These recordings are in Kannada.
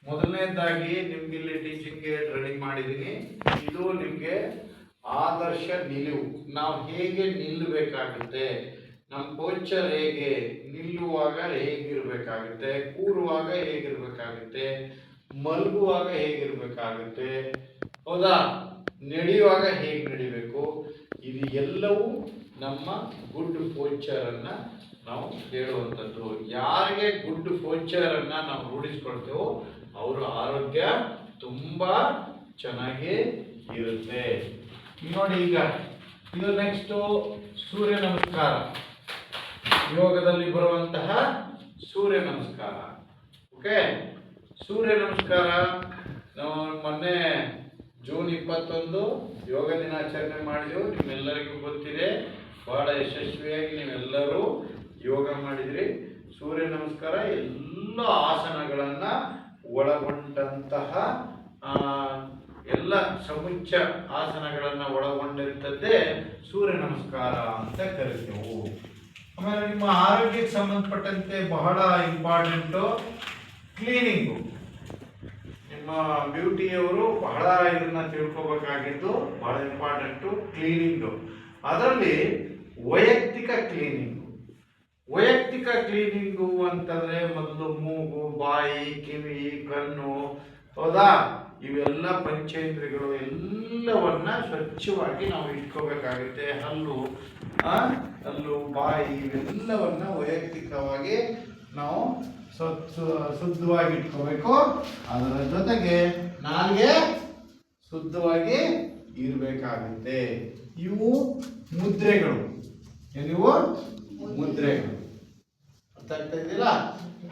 ಮೊದಲನೇದಾಗಿ ನಿಮ್ಗೆ ಇಲ್ಲಿ ಟೀಚಿಂಗ್ ಏಡ್ ರೆಡಿ ಮಾಡಿದ್ದೀನಿ. ಇದು ನಿಮ್ಗೆ ಆದರ್ಶ ನಿಲುವು. ನಾವು ಹೇಗೆ ನಿಲ್ಲಬೇಕಾಗುತ್ತೆ, ನಮ್ಮ ಪೋಸ್ಚರ್ ಹೇಗೆ, ನಿಲ್ಲುವಾಗ ಹೇಗಿರ್ಬೇಕಾಗುತ್ತೆ, ಕೂರುವಾಗ ಹೇಗಿರ್ಬೇಕಾಗುತ್ತೆ, ಮಲಗುವಾಗ ಹೇಗಿರ್ಬೇಕಾಗುತ್ತೆ, ಹೌದಾ, ನಡೆಯುವಾಗ ಹೇಗೆ ನಡಿಬೇಕು, ಇದು ಎಲ್ಲವೂ ನಮ್ಮ ಗುಡ್ ಪೋಸ್ಚರ್ ಅನ್ನ ನಾವು ಹೇಳುವಂಥದ್ದು. ಯಾರಿಗೆ ಗುಡ್ ಪೋಸ್ಚರ್ ಅನ್ನ ನಾವು ರೂಢಿಸ್ಕೊಳ್ತೇವೋ ಅವರ ಆರೋಗ್ಯ ತುಂಬಾ ಚೆನ್ನಾಗಿ ಇರುತ್ತೆ. ನೋಡಿ, ಈಗ ಇದು ನೆಕ್ಸ್ಟ್ ಸೂರ್ಯ ನಮಸ್ಕಾರ. ಯೋಗದಲ್ಲಿ ಬರುವಂತಹ ಸೂರ್ಯ ನಮಸ್ಕಾರ. ಓಕೆ, ಸೂರ್ಯ ನಮಸ್ಕಾರ ನಾವು ಮೊನ್ನೆ ಜೂನ್ 21 ಯೋಗ ದಿನಾಚರಣೆ ಮಾಡಿದೆವು. ನಿಮ್ಮೆಲ್ಲರಿಗೂ ಗೊತ್ತಿದೆ, ಬಹಳ ಯಶಸ್ವಿಯಾಗಿ ನೀವೆಲ್ಲರೂ ಯೋಗ ಮಾಡಿದ್ರಿ. ಸೂರ್ಯ ನಮಸ್ಕಾರ ಎಲ್ಲ ಆಸನಗಳನ್ನ ಒಳಗೊಂಡಂತಹ ಎಲ್ಲ ಸಮುಚ್ಚ ಆಸನಗಳನ್ನ ಒಳಗೊಂಡಿರ್ತದ್ದೇ ಸೂರ್ಯ ನಮಸ್ಕಾರ ಅಂತ ಕರಿತೇವೆ. ಆಮೇಲೆ ನಿಮ್ಮ ಆರೋಗ್ಯಕ್ಕೆ ಸಂಬಂಧಪಟ್ಟಂತೆ ಬಹಳ ಇಂಪಾರ್ಟೆಂಟು ಕ್ಲೀನಿಂಗು. ನಿಮ್ಮ ಬ್ಯೂಟಿಯವರು ಬಹಳ ಇದನ್ನ ತಿಳ್ಕೊಬೇಕಾಗಿದ್ದು ಬಹಳ ಇಂಪಾರ್ಟೆಂಟು ಕ್ಲೀನಿಂಗು. ಅದರಲ್ಲಿ ವೈಯಕ್ತಿಕ ಕ್ಲೀನಿಂಗು. ವೈಯಕ್ತಿಕ ಕ್ಲೀನಿಂಗು ಅಂತಂದ್ರೆ ಮೊದಲು ಮೂಗು, ಬಾಯಿ, ಕಿವಿ, ಕಣ್ಣು, ಹೌದಾ, ಇವೆಲ್ಲ ಪಂಚೇಂದ್ರಿಯಗಳು ಎಲ್ಲವನ್ನ ಸ್ವಚ್ಛವಾಗಿ ನಾವು ಇಟ್ಕೋಬೇಕಾಗುತ್ತೆ. ಹಲ್ಲು, ಬಾಯಿ ಇವೆಲ್ಲವನ್ನ ವೈಯಕ್ತಿಕವಾಗಿ ನಾವು ಶುದ್ಧವಾಗಿ ಇಟ್ಕೋಬೇಕು. ಅದರ ಜೊತೆಗೆ ನಾಲ್ಗೆ ಶುದ್ಧವಾಗಿ ಇರಬೇಕಾಗುತ್ತೆ. ಇವು ಮುದ್ರೆಗಳು. ಇವು ಮುದ್ರೆಗಳು ಅರ್ಥ ಆಗ್ತಾ ಇದೆಯಲ್ಲ.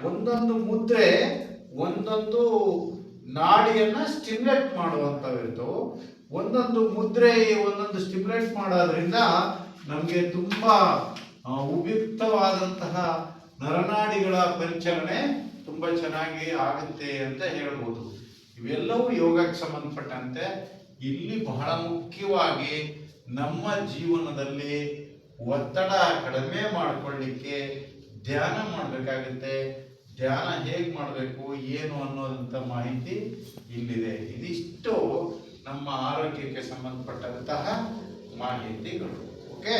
ಒಂದೊಂದು ಮುದ್ರೆ ಒಂದೊಂದು ನಾಡಿಯನ್ನ ಸ್ಟಿಮ್ಯುಲೇಟ್ ಮಾಡುವಂಥವಿರ್ತವು. ಒಂದೊಂದು ಮುದ್ರೆ ಒಂದೊಂದು ಸ್ಟಿಮ್ಯುಲೇಟ್ ಮಾಡೋದ್ರಿಂದ ನಮಗೆ ತುಂಬಾ ಉಪಯುಕ್ತವಾದಂತಹ ನರನಾಡಿಗಳ ಪರಿಚಲನೆ ತುಂಬಾ ಚೆನ್ನಾಗಿ ಆಗುತ್ತೆ ಅಂತ ಹೇಳ್ಬೋದು. ಇವೆಲ್ಲವೂ ಯೋಗಕ್ಕೆ ಸಂಬಂಧಪಟ್ಟಂತೆ. ಇಲ್ಲಿ ಬಹಳ ಮುಖ್ಯವಾಗಿ ನಮ್ಮ ಜೀವನದಲ್ಲಿ ಒತ್ತಡ ಕಡಿಮೆ ಮಾಡಿಕೊಳ್ಳಿಕ್ಕೆ ಧ್ಯಾನ ಮಾಡಬೇಕಾಗುತ್ತೆ. ಧ್ಯಾನ ಹೇಗೆ ಮಾಡಬೇಕು ಏನು ಅನ್ನೋದಂಥ ಮಾಹಿತಿ ಇಲ್ಲಿದೆ. ಇದಿಷ್ಟು ನಮ್ಮ ಆರೋಗ್ಯಕ್ಕೆ ಸಂಬಂಧಪಟ್ಟಂತಹ ಮಾಹಿತಿಗಳು. ಓಕೆ.